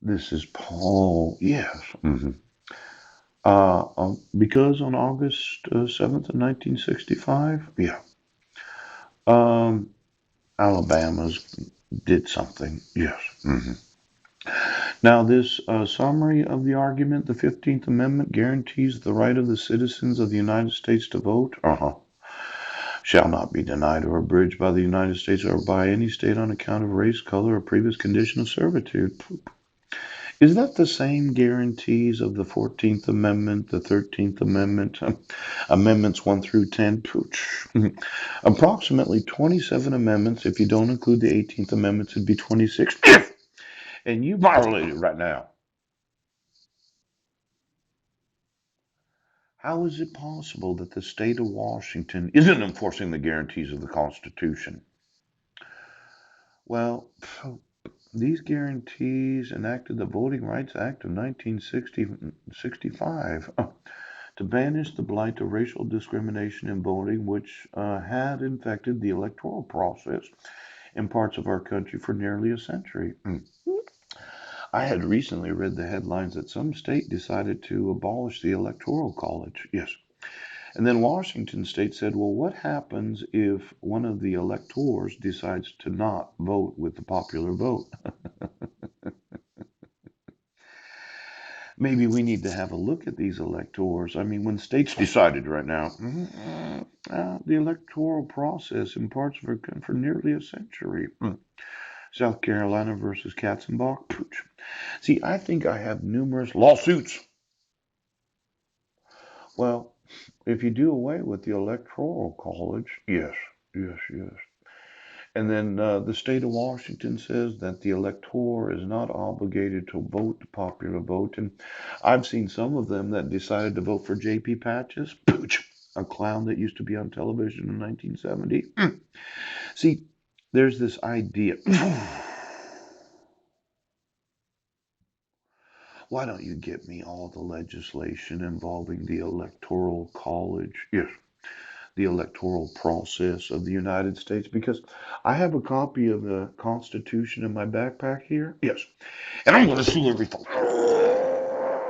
This is Paul. Yes. Because on August 7th of 1965, yeah, um, Alabama's did something. Yes. Now, this summary of the argument, the 15th Amendment guarantees the right of the citizens of the United States to vote. Shall not be denied or abridged by the United States or by any state on account of race, color, or previous condition of servitude. Is that the same guarantees of the 14th Amendment, the 13th Amendment, Amendments 1 through 10? Approximately 27 amendments. If you don't include the 18th Amendment, it'd be 26. And you violate it right now. How is it possible that the state of Washington isn't enforcing the guarantees of the Constitution? Well, these guarantees enacted the Voting Rights Act of 1965 to banish the blight of racial discrimination in voting, which had infected the electoral process in parts of our country for nearly a century. I had recently read the headlines that some state decided to abolish the Electoral College. Yes. And then Washington state said, well, what happens if one of the electors decides to not vote with the popular vote? Maybe we need to have a look at these electors. I mean, when states decided right now, the electoral process in parts of our country for nearly a century. South Carolina versus Katzenbach. See, I think I have numerous lawsuits. Well, if you do away with the electoral college, yes, yes. And then the state of Washington says that the elector is not obligated to vote the popular vote. And I've seen some of them that decided to vote for J.P. Patches, a clown that used to be on television in 1970. See, there's this idea. Why don't you get me all the legislation involving the electoral college? Yes, the electoral process of the United States, because I have a copy of the Constitution in my backpack here. Yes, and I'm going to see everything.